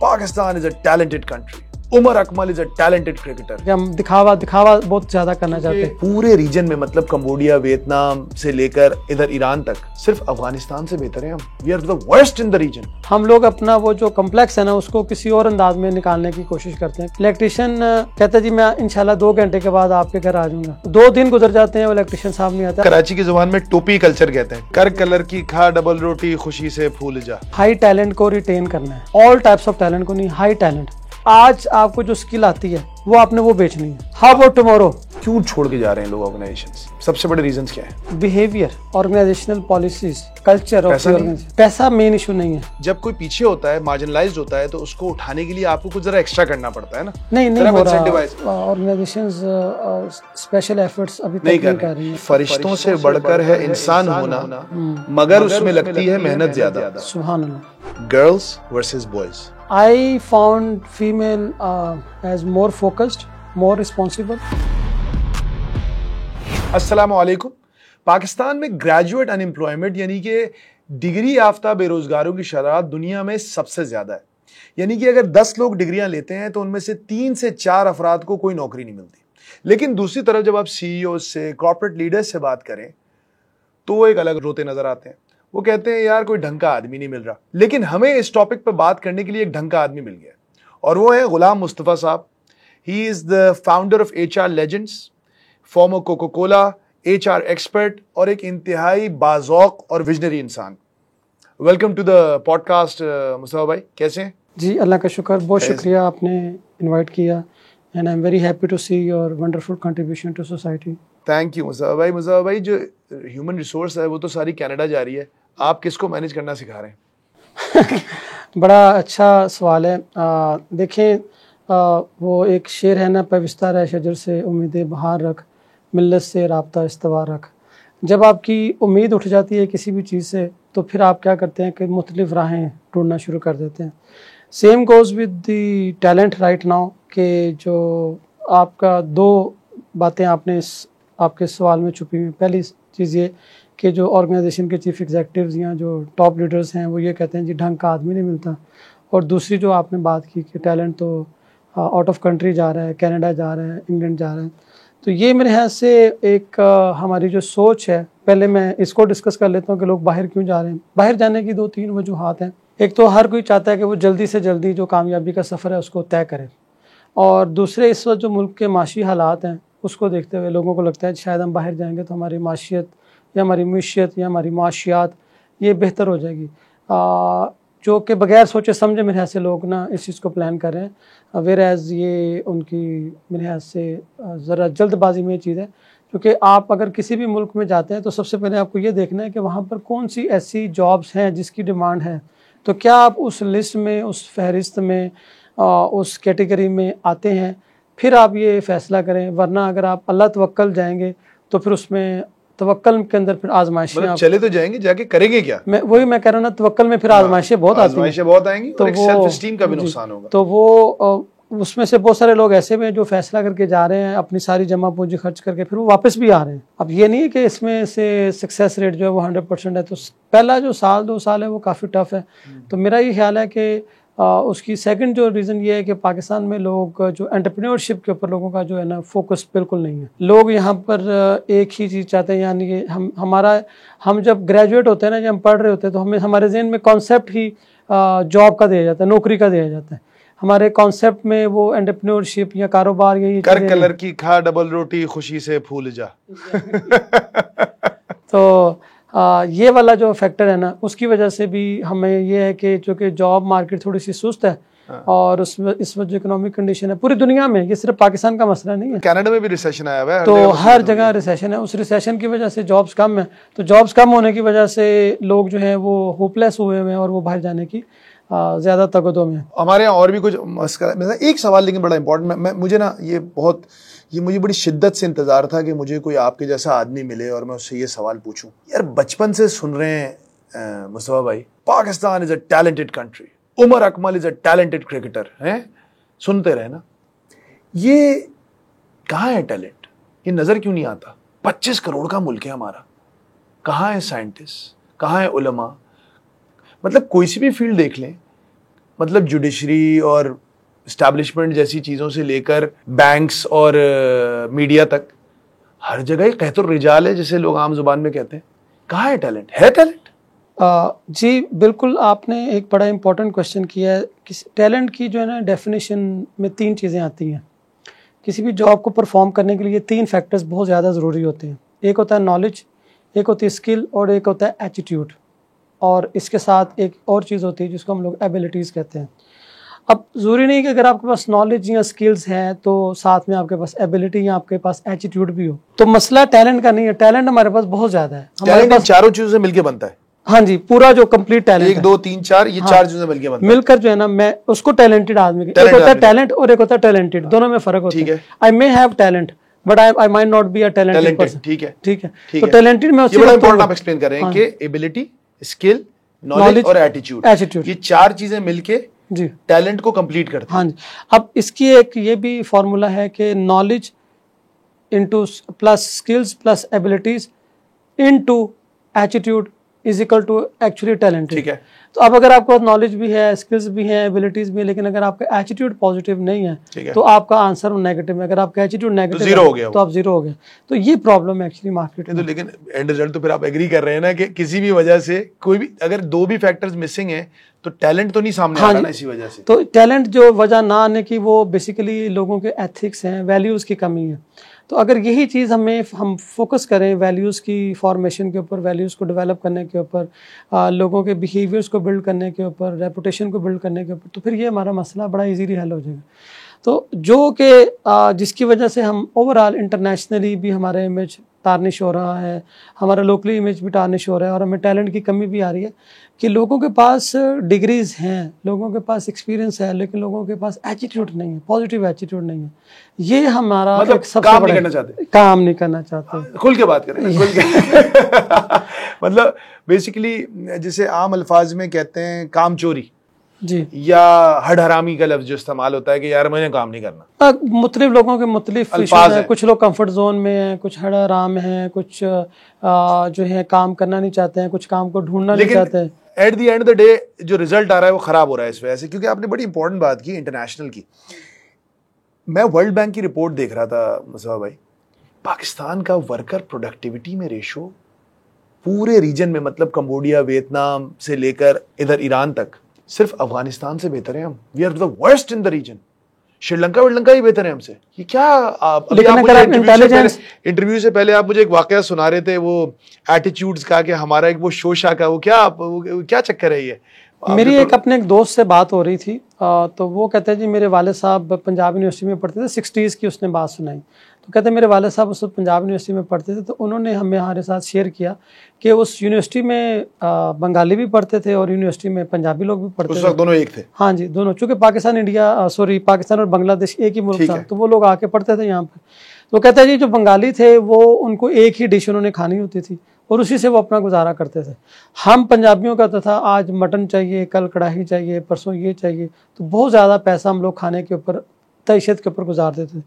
Pakistan is a talented country. Umar Akmal is a talented cricketer. हम दिखावा बहुत ज्यादा करना चाहते हैं पूरे रीजन में, मतलब कंबोडिया, वियतनाम से लेकर इधर ईरान तक, सिर्फ अफगानिस्तान से बेहतर है हम। We are the worst in the region. हम लोग अपना वो जो कम्प्लेक्स है ना, उसको किसी और अंदाज में निकालने की कोशिश करते हैं। इलेक्ट्रिशियन कहता है जी मैं इंशाल्लाह 2 घंटे के बाद आपके घर आ जाऊंगा। 2 दिन गुजर जाते हैं, वो इलेक्ट्रिशियन साहब नहीं आता। कराची की जुबान में टोपी कल्चर कहते हैं। कर कलर की खा डबल रोटी, खुशी से फूल जा। हाई टैलेंट को रिटेन करना है, ऑल टाइप्स ऑफ टैलेंट को नहीं, हाई टैलेंट। आज आपको जो स्किल आती है वो आपने वो बेचनी है। How about tomorrow? क्यों छोड़ के जा रहे हैं लोग ऑर्गेनाइजेशंस? सबसे बड़े रीजंस क्या है? Behaviour, organisational policies, culture of organisation. पैसा मेन इशू नहीं है। जब कोई पीछे होता है, मार्जिनलाइज्ड होता है, तो उसको उठाने के लिए आपको कुछ जरा एक्स्ट्रा करना पड़ता है ना। नहीं हो रहा। ऑर्गेनाइजेशंस स्पेशल एफर्ट्स अभी तक नहीं कर रही हैं। फरिश्तों से बढ़कर है इंसान होना, मगर उसमें लगती है मेहनत ज्यादा। सुभान अल्लाह। Girls versus boys. I found female as more focused, more responsible. अस्सलाम वालेकुम। पाकिस्तान में ग्रेजुएट अनएम्प्लॉयमेंट यानी कि डिग्री याफ्ता बेरोजगारों की शरह दुनिया में सबसे ज्यादा है। यानी कि अगर 10 लोग डिग्रियां लेते हैं तो उनमें से 3 से 4 अफराद को कोई नौकरी नहीं मिलती। लेकिन दूसरी तरफ जब आप सीईओ से, कॉर्पोरेट लीडर्स से बात करें तो वो एक अलग रोते नजर आते हैं। वो कहते हैं यार कोई ढंग का आदमी नहीं मिल रहा। लेकिन हमें इस टॉपिक पर बात करने के लिए एक ढंग का आदमी मिल गया, और वो है गुलाम मुस्तफ़ा साहब। He is the founder of HR legends, former Coca Cola, HR expert और एक इंतहाई बाज़ौक़ और विजनरी इंसान। Welcome to the podcast Mustafa भाई, कैसे हैं? जी अल्लाह का शुक्र, बहुत शुक्रिया आपने इन्वाइट किया, and I am very happy to see your wonderful contribution to society. Thank you Mustafa भाई। मुस्तफ़ा भाई, जो ह्यूमन रिसोर्स है वो तो सारी कनाडा जा रही है, आप किसको मैनेज करना सिखा रहे हैं? बड़ा अच्छा सवाल है। देखें, वो एक शेर है ना, पेविस्ता रह शजर से उम्मीदें बहार रख, मिल्लत से राब्ता इस्तवार रख। जब आपकी उम्मीद उठ जाती है किसी भी चीज़ से, तो फिर आप क्या करते हैं कि मुख्तलिफ राहें ढूंढना शुरू कर देते हैं। Same goes with the talent right now, कि जो आपका 2 बातें आपने आपके सवाल में छुपी हुई। पहली चीज़ ये कि जो ऑर्गेनाइजेशन के चीफ एग्जीक्यूटिव्स या जो टॉप लीडर्स हैं वो ये कहते हैं जी ढंग का आदमी नहीं मिलता। और दूसरी जो आपने बात की कि टैलेंट तो आउट ऑफ कंट्री जा रहा है, कनाडा जा रहा है, इंग्लैंड जा रहा है। तो ये मेरे ख्याल से एक हमारी जो सोच है, पहले मैं इसको डिस्कस कर लेता हूँ कि लोग बाहर क्यों जा रहे हैं। बाहर जाने की 2-3 वजूहात हैं। एक तो हर कोई चाहता है कि वो जल्दी से जल्दी जो कामयाबी का सफ़र है उसको तय करे, और दूसरे इस वक्त जो मुल्क के माशी हालात हैं उसको देखते हुए लोगों को लगता है शायद हम बाहर जाएंगे तो हमारी माशियत या हमारी मीशियत या हमारी माशियात ये बेहतर हो जाएगी। जो कि बगैर सोचे समझे मेरे ख्याल से लोग ना इस चीज़ को प्लान कर रहे हैं। वेर एज़ ये उनकी मेरे ख्याल से ज़रा जल्दबाजी में ये चीज़ है, क्योंकि आप अगर किसी भी मुल्क में जाते हैं तो सबसे पहले आपको ये देखना है कि वहाँ पर कौन सी ऐसी जॉब्स हैं जिसकी डिमांड है। तो क्या आप उस लिस्ट में, उस फहरिस्त में, उस कैटेगरी में आते हैं, फिर आप ये फ़ैसला करें। वरना अगर आप अल्लाह तवक्कल जाएंगे तो फिर उसमें तवक्कल के अंदर फिर आज़माइशें, मतलब चले तो जाएंगे, जाके करेंगे क्या? मैं कह रहा हूँ ना, तवक्कल में फिर आज़माइशें बहुत आएंगी, तो वो सेल्फ एस्टीम का भी नुकसान होगा। तो वो उसमें से बहुत सारे लोग ऐसे में जो फैसला करके जा रहे हैं अपनी सारी जमा पूंजी खर्च करके, फिर वो वापस भी आ रहे हैं। अब ये नहीं है कि इसमें से सक्सेस रेट जो है वो 100% है। तो पहला जो 2 साल है वो काफ़ी टफ है। तो मेरा ये ख्याल है कि उसकी सेकंड जो रीज़न ये है कि पाकिस्तान में लोग जो एंटरप्रेन्योरशिप के ऊपर लोगों का जो है ना फोकस बिल्कुल नहीं है। लोग यहाँ पर एक ही चीज़ चाहते हैं, यानी कि हम जब ग्रेजुएट होते हैं ना, जब हम पढ़ रहे होते हैं तो हमारे जहन में कॉन्सेप्ट ही जॉब का दिया जाता है, नौकरी का दिया जाता है। हमारे कॉन्सेप्ट में वो एंटरप्रेन्योरशिप या कारोबार यही कर कलर की खा डबल रोटी, खुशी से फूल जा। तो ये वाला जो फैक्टर है ना, उसकी वजह से भी हमें ये है कि चूँकि जॉब मार्केट थोड़ी सी सुस्त है, और उसमें इस वक्त जो इकोनॉमिक कंडीशन है पूरी दुनिया में, ये सिर्फ पाकिस्तान का मसला नहीं है, कनाडा में भी रिसेशन आया हुआ है, तो हर जगह रिसेशन है। उस रिसेशन की वजह से जॉब्स कम है, तो जॉब्स कम होने की वजह से लोग जो हैं वो होपलेस हुए हैं और वो बाहर जाने की ज़्यादा तगदों में। हमारे यहाँ और भी कुछ मसला, एक सवाल लेकिन बड़ा इंपॉर्टेंट, मुझे ना ये मुझे बड़ी शिद्दत से इंतजार था कि मुझे कोई आपके जैसा आदमी मिले और मैं उससे ये सवाल पूछूं। यार बचपन से सुन रहे हैं मुस्तफ़ा भाई, Pakistan is a talented country, Umar Akmal is a talented cricketer, हैं सुनते रहे ना। ये कहाँ है टैलेंट? ये नजर क्यों नहीं आता? 25 करोड़ का मुल्क है हमारा, कहाँ है साइंटिस्ट, कहाँ है उलमा? मतलब कोई सी भी फील्ड देख लें, मतलब जुडिशरी और एस्टैब्लिशमेंट जैसी चीज़ों से लेकर बैंक्स और मीडिया तक हर जगह ही कहतुर रिजाल है, जिसे लोग आम जुबान में कहते हैं। कहाँ है टैलेंट? है टैलेंट? जी बिल्कुल, आपने एक बड़ा इंपॉर्टेंट क्वेश्चन किया है कि टैलेंट की जो है ना डेफिनेशन में 3 चीज़ें आती हैं। किसी भी जॉब को परफॉर्म करने के लिए 3 फैक्टर्स बहुत ज़्यादा ज़रूरी होते हैं। एक होता है नॉलेज, एक होती है स्किल और एक होता है एटीट्यूड, और इसके साथ एक और चीज़ होती है जिसको हम लोग एबिलिटीज़ कहते हैं। अब ज़रूरी नहीं कि अगर आपके पास नॉलेज या स्किल्स हैं तो साथ में आपके पास एबिलिटी या आपके पास एटीट्यूड भी हो। तो मसला टैलेंट का नहीं है, टैलेंट हमारे पास बहुत ज़्यादा है। हमारे पास चारों चीज़ों से मिलकर बनता है। हाँ जी, पूरा जो कंप्लीट टैलेंट 1 2 3 4 ये 4 चीजें मिलकर बनता है। मिलकर जो है ना, मैं उसको टैलेंटेड आदमी, एक होता है टैलेंट और एक होता है टैलेंटेड, दोनों में फर्क होता है। I may have talent but I might not be a talented person. ठीक है, ठीक है। तो टैलेंटेड में ये बड़ा इंपॉर्टेंट आप एक्सप्लेन कर रहे हैं कि एबिलिटी, स्किल, नॉलेज और एटीट्यूड, ये 4 चीजें मिलके जी टैलेंट को कंप्लीट करती हैं। हाँ जी। अब इसकी एक ये भी फॉर्मूला है कि knowledge into plus skills plus abilities into attitude is equal to actually talent. ठीक है। तो अब अगर आपके पास नॉलेज भी है, स्किल्स भी हैं, एबिलिटीज भी है, लेकिन अगर आपका एटीट्यूड पॉजिटिव नहीं है तो आपका आंसर नेगेटिव है। अगर आपका एटीट्यूड नेगेटिव जीरो हो गया तो आप जीरो हो गए। तो ये प्रॉब्लम है एक्चुअली मार्केट में। तो लेकिन एंड रिजल्ट तो फिर आप एग्री कर रहे हैं ना कि किसी भी वजह से कोई भी अगर 2 भी फैक्टर्स मिसिंग है तो टैलेंट तो नहीं सामने आ रहा ना इसी वजह से। तो टैलेंट जो वजह ना आने की वो बेसिकली लोगों के एथिक्स हैं, वैल्यूज़ की कमी है। तो अगर यही चीज़ हम फोकस करें वैल्यूज़ की फॉर्मेशन के ऊपर, वैल्यूज़ को डेवलप करने के ऊपर, लोगों के बिहेवियर्स को बिल्ड करने के ऊपर, रेपुटेशन को बिल्ड करने के ऊपर, तो फिर ये हमारा मसला बड़ा इजीली हल हो जाएगा। तो जो कि जिसकी वजह से हम ओवरऑल इंटरनेशनली भी हमारा इमेज टार्निश हो रहा है, हमारा लोकली इमेज भी टार्निश हो रहा है, और हमें टैलेंट की कमी भी आ रही है कि लोगों के पास डिग्रीज हैं, लोगों के पास एक्सपीरियंस है, लेकिन लोगों के पास एटीट्यूड नहीं है, पॉजिटिव एटीट्यूड नहीं है। ये हमारा मतलब काम नहीं करना चाहते, काम नहीं करना चाहते। खुल के बात करें, खुल के मतलब बेसिकली जिसे आम अल्फाज में कहते हैं काम चोरी जी, या हड हरामी का लफ्ज जो इस्तेमाल होता है कि यार मैंने काम नहीं करना। मुख्तलिफ लोगों के मुख्तलिफ इश्यूज हैं। कुछ लोग कंफर्ट जोन में हैं, कुछ हड हराम हैं, कुछ जो है काम करना नहीं चाहते हैं, कुछ काम को ढूंढना नहीं चाहते हैं। At the end of the day जो रिजल्ट आ रहा है वो खराब हो रहा है इस वजह से, क्योंकि आपने बड़ी इंपॉर्टेंट बात की इंटरनेशनल की। मैं वर्ल्ड बैंक की रिपोर्ट देख रहा था मुस्तफा भाई, पाकिस्तान का वर्कर प्रोडक्टिविटी में रेशो पूरे रीजन में, मतलब कंबोडिया, वियतनाम से लेकर इधर ईरान तक, सिर्फ अफगानिस्तान से बेहतर है हम। We are the worst in the reason. Sri Lanka ही बेहतर है हमसे। ये क्या इंटरव्यू से पहले आप मुझे एक वाकया सुना रहे थे, वो एटीट्यूड्स का, कि हमारा एक वो शोशा का, वो क्या चक्कर है ये? मेरी अपने एक दोस्त से बात हो रही थी, तो वो कहते हैं जी मेरे वाले साहब पंजाब यूनिवर्सिटी में पढ़ते थे, 60s की उसने बात सुनाई। तो कहते हैं मेरे वाले साहब उस पंजाब यूनिवर्सिटी में पढ़ते थे, तो उन्होंने हमारे साथ शेयर किया कि उस यूनिवर्सिटी में बंगाली भी पढ़ते थे और यूनिवर्सिटी में पंजाबी लोग भी पढ़ते थे। दोनों एक थे? हाँ जी, दोनों। चूँकि पाकिस्तान और बांग्लादेश एक ही मुल्क था, तो वो लोग आके पढ़ते थे यहाँ पे। तो कहते हैं जी जो बंगाली थे वो उनको एक ही डिश उन्होंने खानी होती थी और उसी से वो अपना गुजारा करते थे। हम पंजाबियों का तो था आज मटन चाहिए, कल कढ़ाई चाहिए, परसों ये चाहिए, तो बहुत ज़्यादा पैसा हम लोग खाने के ऊपर, तईशत के ऊपर गुजार देते थे।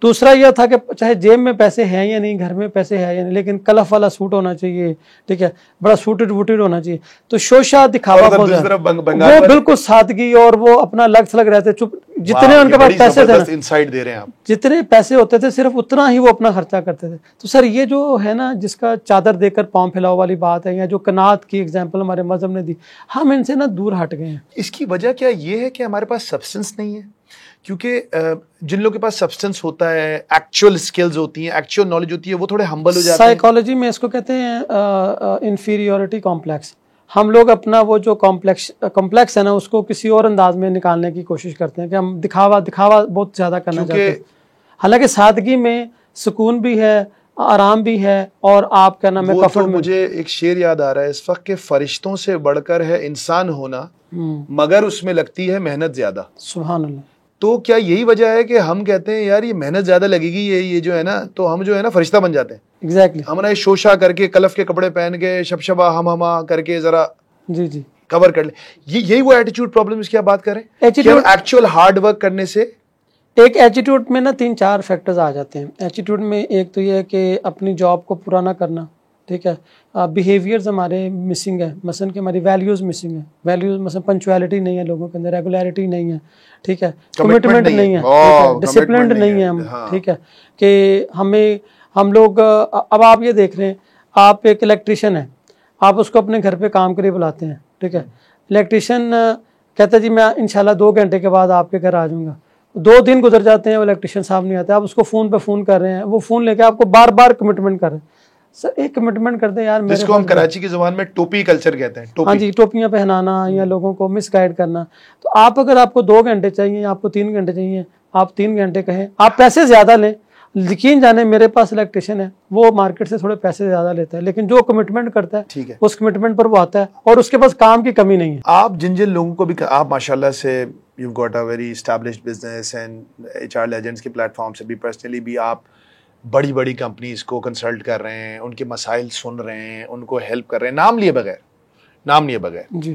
दूसरा यह था कि चाहे जेब में पैसे हैं या नहीं, घर में पैसे हैं या नहीं, लेकिन कलफ वाला सूट होना चाहिए, ठीक है, बड़ा सूटेड वूटेड होना चाहिए। तो शोशा दिखावा बहुत ज़्यादा, वो बिल्कुल सादगी, और वो अपना लग थलग रहते, चुप, जितने उनके पास पैसे थे ना, इनसाइट दे रहे हैं आप, जितने पैसे होते थे सिर्फ उतना ही वो अपना खर्चा करते थे। तो सर ये जो है ना, जिसका चादर देकर पाँव फैलाओ वाली बात है, या जो कनात की एग्जाम्पल हमारे मजहब ने दी, हम इनसे ना दूर हट गए हैं। इसकी वजह क्या ये है कि हमारे पास सब्सटेंस नहीं है? क्योंकि जिन लोगों के पास सब्सटेंस होता है, एक्चुअल स्किल्स होती हैं, एक्चुअल नॉलेज होती है, वो थोड़े हम्बल हो जाते हैं। साइकोलॉजी में इसको कहते हैं इंफीरियोरिटी कॉम्प्लेक्स। हम लोग अपना वो जो कॉम्प्लेक्स है ना, उसको किसी और अंदाज में निकालने की कोशिश करते हैं कि हम दिखावा बहुत ज़्यादा करना चाहते हैं। हालांकि सादगी में सुकून भी है, आराम भी है, और आप क्या नाम है कफर में। मुझे एक शेर याद आ रहा है इस वक्त के फरिश्तों से बढ़कर है इंसान होना, मगर उसमें लगती है मेहनत ज्यादा। सुभान अल्लाह। तो क्या यही वजह है कि हम कहते हैं यार ये मेहनत ज्यादा लगेगी, ये जो है ना, तो हम जो है ना फरिश्ता बन जाते हैं। एग्जैक्टली। हम ना शोशा करके, कलफ के कपड़े पहन के, शबशबा हम करके जरा जी कवर कर ले। यही वो एटीट्यूड प्रॉब्लम की आप बात करें, एक्चुअल हार्ड वर्क करने से। एक एटीट्यूड में ना 3-4 फैक्टर्स आ जाते हैं। एटीट्यूड में एक तो ये है कि अपनी जॉब को पूरा ना करना, ठीक है, बिहेवियर्स हमारे मिसिंग है, मसलन कि हमारी वैल्यूज़ मिसिंग है, वैल्यूज़ मसलन पंचुअलिटी नहीं है लोगों के अंदर, रेगुलरिटी नहीं है, ठीक है, कमिटमेंट नहीं है, डिसिप्लिन नहीं है हम, ठीक है, कि हम लोग अब आप ये देख रहे हैं, आप एक इलेक्ट्रिशियन है, आप उसको अपने घर पे काम के लिए बुलाते हैं, ठीक है, इलेक्ट्रिशियन कहता है जी मैं इंशाल्लाह 2 घंटे के बाद आपके घर आ जाऊँगा, 2 दिन गुजर जाते हैं, वो इलेक्ट्रिशियन साहब नहीं आते, आप उसको फ़ोन पे फ़ोन कर रहे हैं, वो फ़ोन लेके आपको बार बार कमिटमेंट कर रहे हैं। सर एक कमिटमेंट करते हैं यार, जिसको हम कराची की ज़ुबान में टोपी कल्चर कहते हैं, टोपी। हाँ जी, टोपियाँ पहनाना या लोगों को मिसगाइड करना। तो आप अगर आपको 2 घंटे चाहिए, आपको 3 घंटे चाहिए, आप 3 घंटे कहें, आप पैसे ज़्यादा लें, यकीन जाने मेरे पास इलेक्ट्रिशियन है, वो मार्केट से थोड़े पैसे ज़्यादा लेता है, लेकिन जो कमिटमेंट करता है, ठीक है, उस कमिटमेंट पर वो आता है और उसके पास काम की कमी नहीं है। आप जिन जिन लोगों को भी, आप माशाल्लाह से you've got a very established business and HR Legends के प्लेटफॉर्म से भी पर्सनली भी आप बड़ी बड़ी कंपनीज को कंसल्ट कर रहे हैं, उनके मसाइल सुन रहे हैं, उनको हेल्प कर रहे हैं, नाम लिए बगैर जी।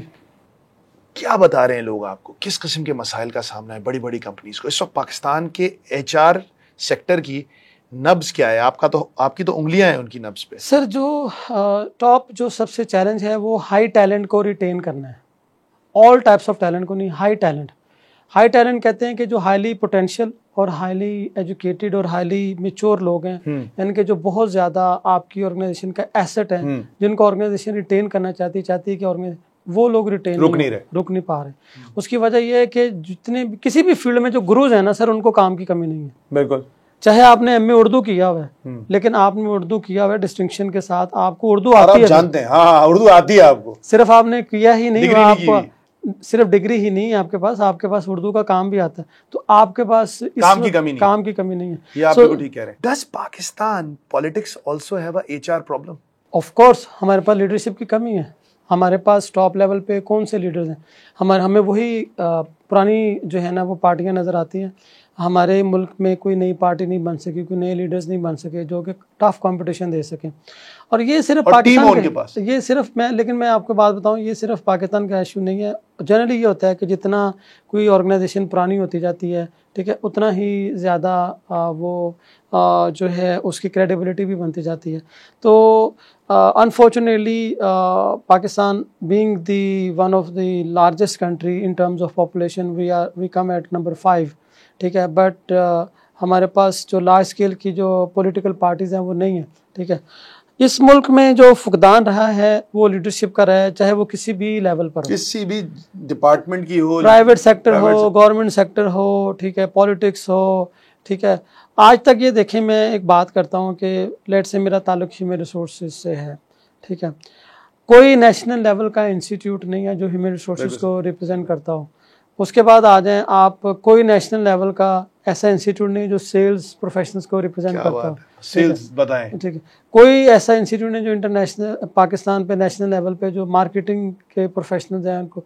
क्या बता रहे हैं लोग आपको, किस किस्म के मसाइल का सामना है बड़ी बड़ी कंपनीज को इस वक्त पाकिस्तान के HR सेक्टर की नब्ज क्या है? आपकी तो उंगलियां हैं उनकी नब्ज पे। सर जो टॉप जो सबसे चैलेंज है वो हाई टैलेंट को रिटेन करना है, ऑल टाइप्स ऑफ टैलेंट को नहीं, हाई टैलेंट कहते हैं कि जो हाईली पोटेंशियल और हाईली एजुकेटेड और हाईली मेच्योर लोग हैं, यानी कि जो बहुत ज़्यादा आपकी ऑर्गेनाइजेशन का एसेट है, जिनको ऑर्गेनाइजेशन रिटेन करना चाहती है कि वो लोग रिटेन रुक नहीं पा रहे। उसकी वजह यह है कि जितने किसी भी फील्ड में जो गुरुज हैं ना सर, उनको काम की कमी नहीं है। बिल्कुल, चाहे आपने MA उर्दू किया हुआ है, लेकिन आपने उर्दू किया हुआ है डिस्टिंक्शन के साथ, आपको उर्दू आती है, जानते हैं, हाँ उर्दू आती है आपको, सिर्फ आपने किया ही नहीं, आप सिर्फ डिग्री ही नहीं है आपके पास उर्दू का काम भी आता है, तो आपके पास काम की कमी नहीं है। ये आप बिल्कुल ठीक कह रहे हैं। Does Pakistan politics also have a HR problem? Of course, हमारे पास लीडरशिप की कमी है। हमारे पास टॉप लेवल पे कौन से लीडर्स हैं? हमें वही पुरानी जो है ना वो पार्टियां नज़र आती हैं। हमारे मुल्क में कोई नई पार्टी नहीं बन सकी, कोई नए लीडर्स नहीं बन सके जो कि टफ कंपटीशन दे सकें। और ये सिर्फ पाकिस्तान के पास, ये सिर्फ लेकिन मैं आपको बात बताऊं, ये सिर्फ पाकिस्तान का इशू नहीं है। जनरली ये होता है कि जितना कोई ऑर्गेनाइजेशन पुरानी होती जाती है, ठीक है, उतना ही ज़्यादा वो जो है उसकी क्रेडिबिलिटी भी बनती जाती है। तो unfortunately Pakistan being the one of the largest country in terms of population, we come at number 5, ठीक है, बट हमारे पास जो लार्ज स्केल की जो पॉलिटिकल पार्टीज़ हैं वो नहीं है, ठीक है। इस मुल्क में जो फुकदान रहा है वो लीडरशिप का रहा है, चाहे वो किसी भी लेवल पर हो, किसी भी डिपार्टमेंट की हो, प्राइवेट सेक्टर हो, गवर्नमेंट सेक्टर हो, ठीक है, पॉलिटिक्स हो, ठीक है। आज तक ये देखें, मैं एक बात करता हूँ कि लेट से मेरा ताल्लुक ह्यूमन रिसोर्सेज से है, ठीक है, कोई नेशनल लेवल का इंस्टीट्यूट नहीं है जो ह्यूमन रिसोर्सेज को रिप्रेजेंट करता हो। उसके बाद आ जाएं आप, कोई नेशनल लेवल का ऐसा इंस्टीट्यूट नहीं जो सेल्स प्रोफेशनल्स को रिप्रेजेंट करता हो, सेल्स बताएं, ठीक है, कोई ऐसा इंस्टीट्यूट नहीं जो इंटरनेशनल पाकिस्तान पे नेशनल लेवल पे जो मार्केटिंग के प्रोफेशनल्स हैं, उनको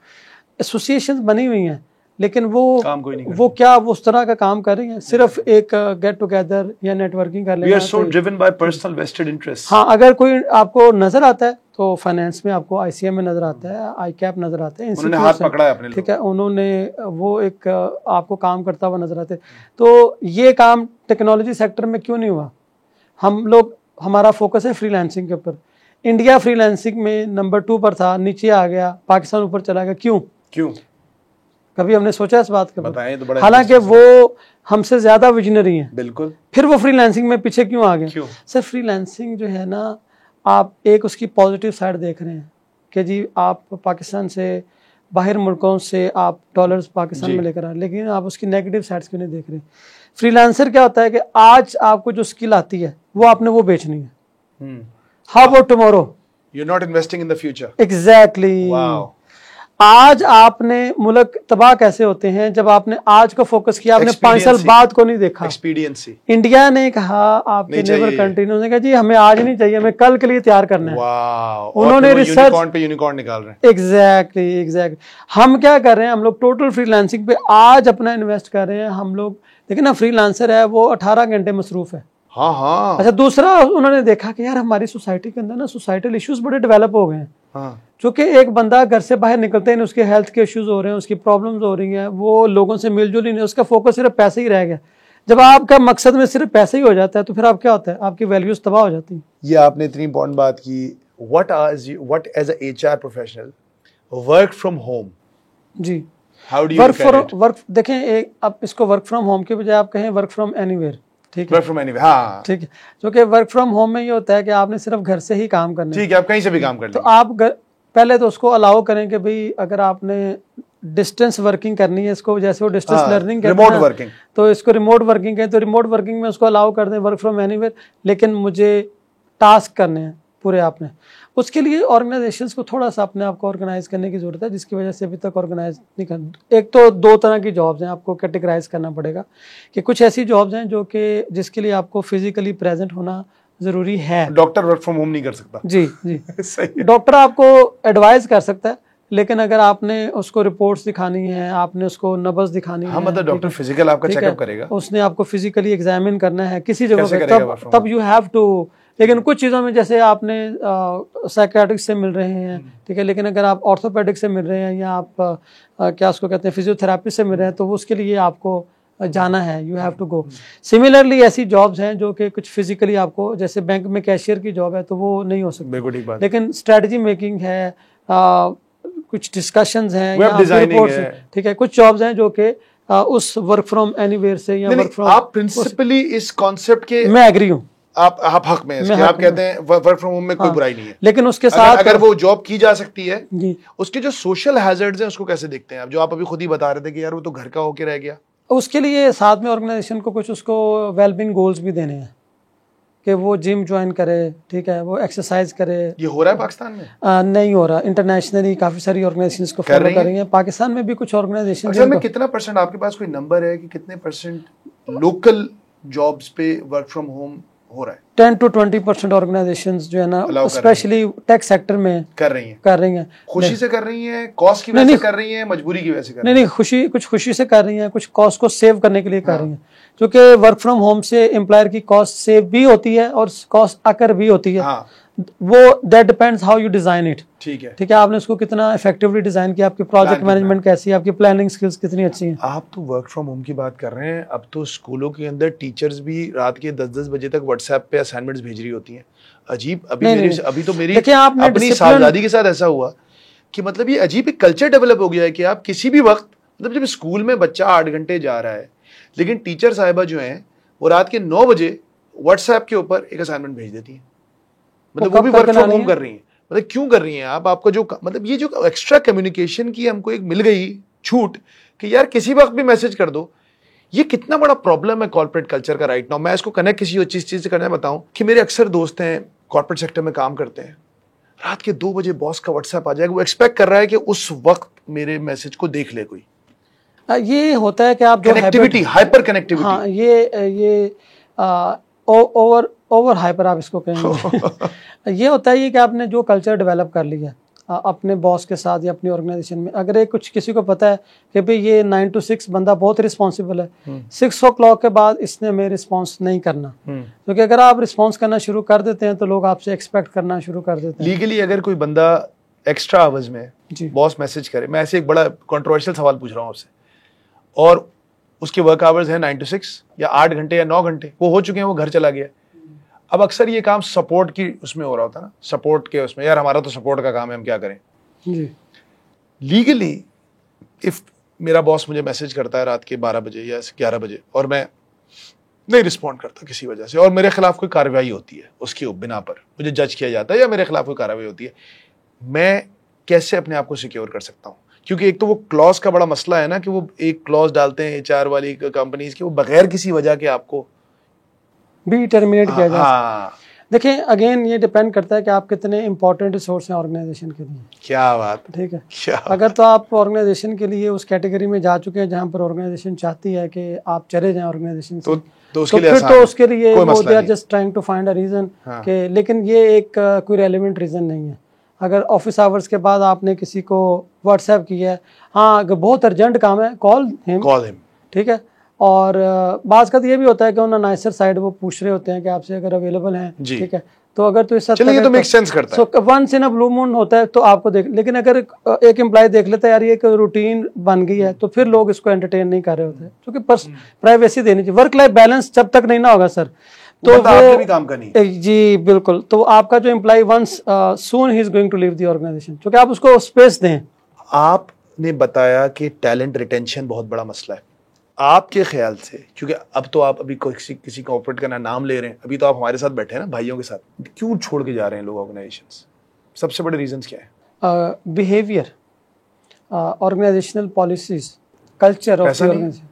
एसोसिएशंस बनी हुई हैं, लेकिन वो काम कोई नहीं, वो क्या वो उस तरह का काम कर रही हैं, सिर्फ एक गेट टुगेदर या नेटवर्किंग कर लेना। We are so driven by personal vested interest. हाँ, अगर कोई आपको नजर आता है तो फाइनेंस में आपको ICM में नजर आता है, ICAP नजर आता है, उन्होंने हाथ पकड़ा है अपने, ठीक है, उन्होंने वो एक आपको काम करता हुआ नजर आते। तो ये काम टेक्नोलॉजी सेक्टर में क्यों नहीं हुआ? हमारा फोकस है फ्रीलांसिंग के ऊपर। इंडिया फ्रीलांसिंग में नंबर 2 पर था, नीचे आ गया, पाकिस्तान ऊपर चला गया, क्यों? कभी हमने सोचा इस बात के बारे? हालांकि वो हमसे ज्यादा विजनरी हैं, बिल्कुल, फिर वो फ्रीलांसिंग में पीछे क्यों आ गए? सर फ्रीलांसिंग जो है ना, आप एक उसकी पॉजिटिव साइड देख रहे हैं कि जी आप पाकिस्तान से बाहर मुल्कों से आप डॉलर्स पाकिस्तान में लेकर आ रहे हैं, लेकिन आप उसकी नेगेटिव साइड्स क्यों नहीं देख रहे? फ्रीलांसर क्या होता है कि आज आपको जो स्किल आती है वो आपने वो बेचनी है। How about tomorrow? You are not investing in the future. Exactly. आज आपने मुल्क तबाह कैसे होते हैं जब आपने आज को फोकस किया, आपने 5 साल बाद को नहीं देखा। एक्सपीरियंसी। इंडिया ने कहा, आपके नेबर कंट्री ने कहा जी हमें आज नहीं चाहिए, हमें कल के लिए तैयार करना है। उन्होंने रिसर्च पे यूनिकॉर्न निकाल रहे हैं। एग्जैक्टली। हम क्या कर रहे हैं? हम लोग टोटल फ्रीलांसिंग पे आज अपना इन्वेस्ट कर रहे हैं। हम लोग देखिए ना, फ्रीलांसर है वो 18 घंटे मसरूफ है। हाँ। अच्छा, दूसरा उन्होंने देखा कि यार हमारी सोसाइटी के अंदर ना सोसाइटल इश्यूज बड़े डेवलप हो गए हैं। हाँ। चूंकि एक बंदा घर से बाहर निकलते हैं, उसके हेल्थ के इश्यूज हो रहे हैं, उसकी प्रॉब्लम्स हो रही हैं, वो लोगों से मिलजुल ही नहीं, उसका फोकस सिर्फ पैसे ही रह गया। जब आपका मकसद में सिर्फ पैसे ही हो जाता है तो फिर आप क्या होता है, आपकी वैल्यूज तबाह हो जाती हैं। ये आपने इतनी इंपॉर्टेंट बात की। What as a HR professional work from home, जी, हाउ डू यू वर्क देखें, एक आप इसको वर्क फ्रॉम होम के बजाय आप कहें वर्क फ्रॉम एनीवेयर, ठीक है, वर्क फ्रॉम एनीवेयर, हाँ ठीक है। जो कि वर्क फ्रॉम होम में ये होता है कि आपने सिर्फ घर से ही काम करना है, ठीक है, आप कहीं से भी काम कर तो लेंगे। आप पहले तो उसको अलाउ करें कि भाई अगर आपने डिस्टेंस वर्किंग करनी है, इसको जैसे वो डिस्टेंस लर्निंग रिमोट वर्किंग, तो इसको रिमोट वर्किंग है, तो रिमोट वर्किंग में उसको अलाउ कर दें वर्क फ्रॉम एनीवेयर, लेकिन मुझे टास्क करने हैं पूरे आपने। उसके लिए ऑर्गेनाइजेशंस को थोड़ा सा अपने आप को ऑर्गेनाइज करने की जरूरत है, जिसकी वजह से अभी तक ऑर्गेनाइज नहीं कर। एक तो दो तरह की जॉब्स हैं, आपको कैटेगराइज करना पड़ेगा कि कुछ ऐसी जॉब्स हैं जो कि जिसके लिए आपको फिजिकली प्रेजेंट होना जरूरी है। डॉक्टर वर्क फ्रॉम होम नहीं कर सकता। जी जी सही है। डॉक्टर आपको एडवाइस कर सकता है, लेकिन अगर आपने उसको रिपोर्ट्स दिखानी है, आपने उसको नब्ज दिखानी हाँ, है, मतलब डॉक्टर फिजिकल आपका चेकअप करेगा, उसने आपको फिजिकली एग्जामिन करना है किसी जगह कैसे पे, करेगा work from तब यू हैव टू। लेकिन कुछ चीज़ों में जैसे आपने साइकियाट्रिस्ट से मिल रहे हैं, ठीक है, लेकिन अगर आप ऑर्थोपेडिक से मिल रहे हैं या आप क्या उसको कहते हैं फिजियोथेरापी से मिल रहे हैं, तो उसके लिए आपको जाना है, you have to go. Similarly ऐसी जॉब्स हैं जो कि कुछ फिजिकली आपको, जैसे बैंक में कैशियर की जॉब है तो वो नहीं हो सकती, बिल्कुल ठीक बात। लेकिन स्ट्रेटजी मेकिंग है, कुछ डिस्कशंस हैं, वेब डिजाइनिंग है, ठीक है, कुछ जॉब्स हैं जो कि उस वर्क फ्रॉम एनीवेयर से या वर्क फ्रॉम, आप प्रिंसिपली इस कॉन्सेप्ट के मैं एग्री हूँ, आप हक में इसके, आप कहते हैं वर्क फ्रॉम होम में कोई बुराई नहीं है, लेकिन उसके साथ अगर वो जॉब की जा सकती है जी, उसके जो सोशल हैजर्ड्स हैं उसको कैसे देखते हैं आप, जो आप अभी खुद ही बता रहे थे कि यार वो तो घर का होके रह गया। उसके लिए साथ में ऑर्गेनाइजेशन को कुछ उसको वेलबींग गोल्स भी देने हैं कि वो जिम ज्वाइन करे, ठीक है, वो एक्सरसाइज करे। ये हो रहा है पाकिस्तान में? नहीं हो रहा, इंटरनेशनली काफी सारी ऑर्गेनाइजेशंस को फॉलो कर रही हैं, पाकिस्तान में भी कुछ ऑर्गेनाइजेशन। असल में कितना परसेंट, आपके पास कोई नंबर है कि कितने परसेंट लोकल जॉब्स पे वर्क फ्रॉम होम हो रहा है? 10 to 20% ऑर्गेनाइजेशंस जो है ना, स्पेशली टेक सेक्टर में कर रही हैं। खुशी से कर रही हैं, कॉस्ट की वजह से कर रही हैं, मजबूरी की वजह से कर रही हैं? नहीं, कुछ खुशी से कर रही हैं, कुछ कॉस्ट को सेव करने के लिए कर रही हैं, क्योंकि वर्क फ्रॉम होम से एम्प्लॉयर की कॉस्ट सेव भी होती है और कॉस्ट आकर भी होती है। वो that depends how you design it, ठीक है, आपने उसको कितना इफेक्टिवली डिजाइन किया, आपकी प्रोजेक्ट मैनेजमेंट कैसी है, आपकी प्लानिंग स्किल्स कितनी अच्छी हैं। आप तो वर्क फ्रॉम होम की बात कर रहे हैं, अब तो स्कूलों के अंदर टीचर्स भी रात के 10-10 बजे तक व्हाट्सएप पे असाइनमेंट्स भेज रही होती हैं। अजीब। अभी तो मेरी अपनी साहबजादी के साथ ऐसा हुआ कि मतलब ये अजीब एक कल्चर डेवलप हो गया है कि आप किसी भी वक्त, मतलब जब स्कूल में बच्चा 8 घंटे जा रहा है, लेकिन टीचर साहिबा जो हैं वो रात के 9 बजे व्हाट्सएप के ऊपर एक असाइनमेंट भेज देती हैं। मतलब वो भी वर्क फ्रॉम होम कर रही हैं। मतलब क्यों कर रही हैं आप? आपका जो मतलब ये जो एक्स्ट्रा कम्युनिकेशन की हमको एक मिल गई छूट कि यार किसी वक्त भी मैसेज कर दो, ये कितना बड़ा प्रॉब्लम है कॉर्पोरेट कल्चर का राइट नाउ। मैं इसको कनेक्ट किसी चीज से करना बताऊं कि मेरे अक्सर दोस्त हैं कॉर्पोरेट सेक्टर में काम करते हैं, रात के 2 बजे बॉस का व्हाट्सएप आ जाएगा, वो एक्सपेक्ट कर रहा है कि उस वक्त मेरे मैसेज को देख ले कोई। ये होता है कि आप कनेक्टिविटी, हाइपर कनेक्टिविटी, हाँ, ये ओवर हाइपर आप इसको कहेंगे। ये होता है कि आपने जो कल्चर डेवलप कर लिया अपने बॉस के साथ या अपनी ऑर्गेनाइजेशन में, अगर कुछ किसी को पता है कि भाई ये 9 to 6 बंदा बहुत रिस्पॉन्सिबल है, 6 o'clock के बाद इसने में रिस्पॉन्स नहीं करना, क्योंकि अगर आप रिस्पॉन्स करना शुरू कर देते हैं तो लोग आपसे एक्सपेक्ट करना शुरू कर देते हैं। लीगली अगर कोई बंदा एक्स्ट्रा आवर्स में बॉस मैसेज करे, मैं ऐसे एक बड़ा कंट्रोवर्शियल सवाल पूछ रहा हूँ आपसे, और उसके वर्क आवर्स है 9 to 6 या 8 घंटे या 9 घंटे, वो हो चुके हैं, वो घर चला गया। अब अक्सर ये काम सपोर्ट की उसमें हो रहा होता है ना, सपोर्ट के उसमें, यार हमारा तो सपोर्ट का काम है, हम क्या करें। लीगली इफ मेरा बॉस मुझे मैसेज करता है रात के 12 बजे या 11 बजे और मैं नहीं रिस्पॉन्ड करता किसी वजह से, और मेरे खिलाफ कोई कार्रवाई होती है, उसकी बिना पर मुझे जज किया जाता है या मेरे खिलाफ कोई कार्रवाई होती है, मैं कैसे अपने आप को सिक्योर कर सकता हूँ? क्योंकि एक तो वो क्लॉज का बड़ा मसला है ना कि वो एक क्लॉज डालते हैं एचआर वाली कंपनीज की, वो बगैर किसी वजह के आपको भी टर्मिनेट किया जाए। देखिए अगेन ये डिपेंड करता है कि आप कितने इंपॉर्टेंट रिसोर्स हैं ऑर्गेनाइजेशन के लिए। क्या बात, ठीक है। अगर तो आप ऑर्गेनाइजेशन के लिए उस कैटेगरी में जा चुके हैं जहां पर ऑर्गेनाइजेशन चाहती है कि आप चले जाएं ऑर्गेनाइजेशन से, तो उसके लिए वो they are just trying to find a reason के, लेकिन ये एक कोई रेलेवेंट रीजन नहीं है। अगर ऑफिस आवर्स के बाद आपने किसी को व्हाट्सएप किया है, हाँ अगर बहुत अर्जेंट काम है, कॉल हिम, ठीक है। और बाज़ का ये भी होता है कि उन्हें नाइसर साइड वो पूछ रहे होते हैं कि आपसे अगर अवेलेबल हैं, ठीक है, तो अगर तो इस चलिए, ये तो मेक सेंस करता है। Once in a blue moon होता है तो आपको देख, लेकिन अगर एक एम्प्लॉय देख लेता है यार ये एक रूटीन बन गई है, तो फिर लोग इसको एंटरटेन नहीं कर रहे होते, क्योंकि प्राइवेसी देनी चाहिए। वर्क लाइफ बैलेंस जब तक नहीं ना होगा सर, तो आपके भी काम का नहीं। जी बिल्कुल। तो आपका जो एम्प्लॉय वंस सून ही is going to leave the organisation, क्योंकि आप उसको स्पेस दें। आपने बताया कि टैलेंट रिटेंशन बहुत बड़ा मसला है। आपके ख्याल से, क्योंकि अब तो आप अभी किसी कॉर्पोरेट का नाम ले रहे हैं, अभी तो आप हमारे साथ बैठे हैं ना भाइयों के साथ, क्यों छोड़ के जा रहे हैं लोग ऑर्गेनाइजेशंस? सबसे बड़े रीजंस क्या है? Behaviour, organisational policies, culture of organisation.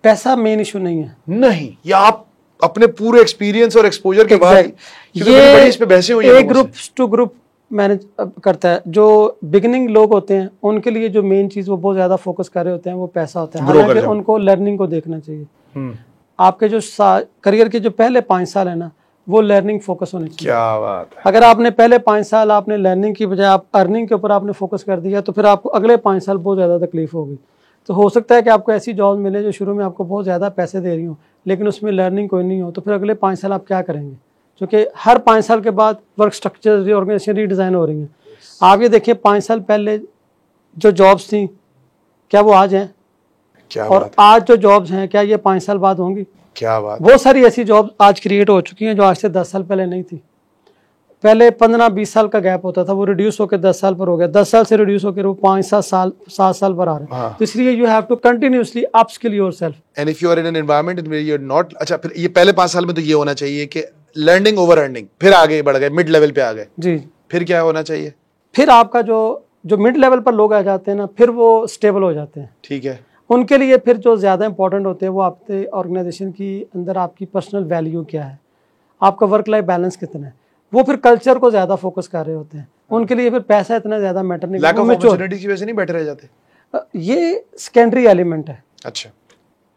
पैसा मेन इशू नहीं है। नहीं, या आप अपने पूरे एक्सपीरियंस और एक्सपोजर के बाद, ये इस पे बहसें हुई एक ग्रुप टू ग्रुप मैनेज करता है। जो बिगिनिंग लोग होते हैं उनके लिए जो मेन चीज वो बहुत ज्यादा फोकस कर रहे होते हैं वो पैसा होता है, हालांकि उनको लर्निंग को देखना चाहिए। आपके जो करियर के जो पहले 5 साल है ना, वो लर्निंग फोकस होनी चाहिए। क्या बात है। अगर आपने पहले 5 साल आपने लर्निंग की बजाय आप अर्निंग के ऊपर आपने फोकस कर दिया, तो फिर आपको अगले 5 साल बहुत ज्यादा तकलीफ होगी। तो हो सकता है कि आपको ऐसी जॉब मिले जो शुरू में आपको बहुत ज्यादा पैसे दे रही हो, लेकिन उसमें लर्निंग कोई नहीं हो, तो फिर अगले 5 साल आप क्या करेंगे? क्योंकि हर 5 साल के बाद वर्क स्ट्रक्चर ऑर्गेनाइजेशन रीडिज़ाइन हो रही हैं। आप ये देखिए 5 साल पहले जो जॉब्स थी क्या वो आज हैं? क्या और बात आज जो जॉब्स हैं क्या ये 5 साल बाद होंगी? क्या बात। बहुत सारी ऐसी जॉब आज क्रिएट हो चुकी हैं जो आज से 10 साल पहले नहीं थी। पहले 15-20 साल का गैप होता था, वो रिड्यूस होकर 10 साल पर हो गया, 10 साल से रिड्यूस होकर वो 5-7 साल पर आ रहे हैं। तो इसलिए you have to continuously upskill yourself. And if you are in an environment in where you are not, अच्छा फिर ये पहले 5 साल में तो ये होना चाहिए कि लर्निंग ओवर अर्निंग, फिर आगे बढ़ गए, मिड लेवल पे आ गए जी, फिर क्या होना चाहिए? फिर आपका जो मिड लेवल पर लोग आ जाते हैं ना, फिर वो स्टेबल हो जाते हैं। ठीक है। उनके लिए फिर जो ज़्यादा इंपॉर्टेंट होते हैं वो आपके ऑर्गेनाइजेशन की अंदर आपकी पर्सनल वैल्यू क्या है, आपका वर्क लाइफ बैलेंस कितना है, वो फिर कल्चर को ज़्यादा फोकस कर रहे होते हैं। उनके लिए फिर पैसा इतना ज़्यादा मैटर नहीं। लैक ऑफ अपॉर्चुनिटी की वजह से नहीं बैठे रह जाते, ये सेकेंडरी एलिमेंट है। अच्छा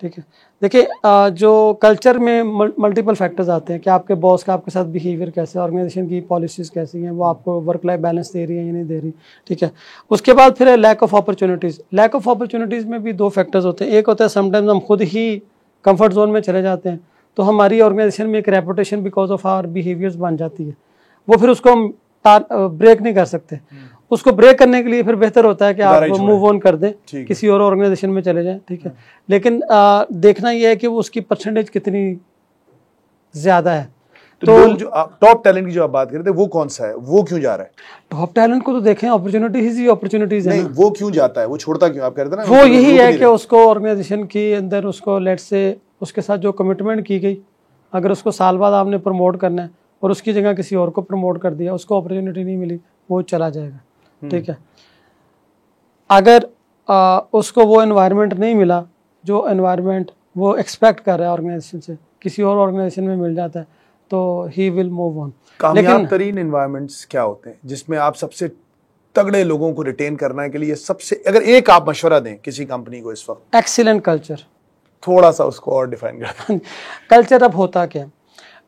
ठीक है। देखिए जो कल्चर में मल्टीपल फैक्टर्स आते हैं कि आपके बॉस का आपके साथ बिहेवियर कैसे, ऑर्गेनाइजेशन की पॉलिसीज़ कैसी हैं, वो आपको वर्क लाइफ बैलेंस दे रही है या नहीं दे रही। ठीक है। उसके बाद फिर है lack of opportunities. Lack of opportunities में भी 2 फैक्टर्स होते हैं। एक होता है समटाइम्स हम खुद ही कंफर्ट जोन में चले जाते हैं, तो हमारी ऑर्गेनाइजेशन में एक reputation because of our behaviours बन जाती है, वो फिर उसको हम ब्रेक नहीं कर सकते। उसको ब्रेक करने के लिए फिर बेहतर होता है कि आप मूव ऑन कर दें, किसी और ऑर्गेनाइजेशन में चले जाएं। ठीक है। लेकिन देखना यह है कि वो उसकी परसेंटेज कितनी ज्यादा है। तो जो टॉप टैलेंट की जो आप बात कर रहे थे वो कौन सा है, वो क्यों जा रहा है? टॉप टैलेंट को तो देखें, अपॉर्चुनिटीज ही अपॉर्चुनिटीज है। नहीं, वो क्यों जाता है, वो छोड़ता क्यों? आप कह रहे थे ना वो यही है कि उसको ऑर्गेनाइजेशन के अंदर उसको लेट से उसके साथ जो कमिटमेंट की गई, अगर उसको साल बाद आपने प्रमोट करना है और उसकी जगह किसी और को प्रमोट कर दिया, उसको अपॉर्चुनिटी नहीं मिली, वो चला जाएगा। ठीक है। अगर उसको वो एनवायरनमेंट नहीं मिला जो एनवायरनमेंट वो एक्सपेक्ट कर रहा है ऑर्गेनाइजेशन से, किसी और ऑर्गेनाइजेशन में मिल जाता है, तो ही विल मूव ऑन। कामयाब तरीन एनवायरनमेंट्स क्या होते हैं जिसमें आप सबसे तगड़े लोगों को रिटेन करने के लिए सबसे, अगर एक आप मशवरा दें किसी कंपनी को इस वक्त? Excellent culture. थोड़ा सा उसको और डिफाइन कर। कल्चर अब होता क्या?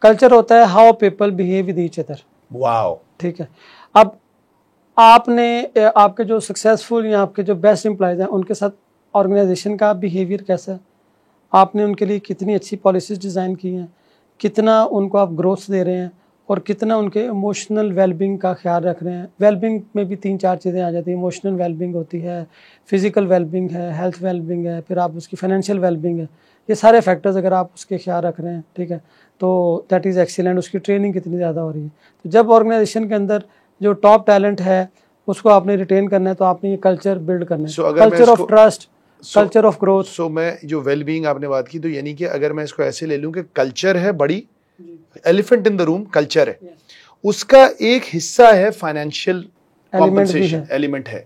कल्चर होता है how people behave with each other. Wow. ठीक है। अब आपने आपके जो सक्सेसफुल या आपके जो बेस्ट एम्प्लॉयज हैं उनके साथ ऑर्गेनाइजेशन का बिहेवियर कैसा है, आपने उनके लिए कितनी अच्छी पॉलिसीज डिज़ाइन की हैं, कितना उनको आप ग्रोथ दे रहे हैं और कितना उनके इमोशनल वेलबींग का ख्याल रख रहे हैं। वेलबींग में भी 3-4 चीज़ें आ जाती हैं। इमोशनल वेलबींग होती है, फिजिकल वेलबींग है, हेल्थ वेलबींग है, फिर आप उसकी फाइनेंशियल वेलबींग है। ये सारे फैक्टर्स अगर आप उसके ख्याल रख रहे हैं, ठीक है, तो दैट इज़ एक्सीलेंट। उसकी ट्रेनिंग कितनी ज़्यादा हो रही है। तो जब ऑर्गेनाइजेशन के अंदर जो टॉप टैलेंट है उसको आपने रिटेन करना है, तो आपने ये कल्चर बिल्ड करना है, culture of trust, culture of growth. So मैं जो वेलबींग आपने बात की, तो यानी कि अगर मैं इसको ऐसे ले लूं कि कल्चर है, बड़ी elephant in the room culture है, उसका एक हिस्सा है फाइनेंशियल कॉम्पेंसेशन एलिमेंट है।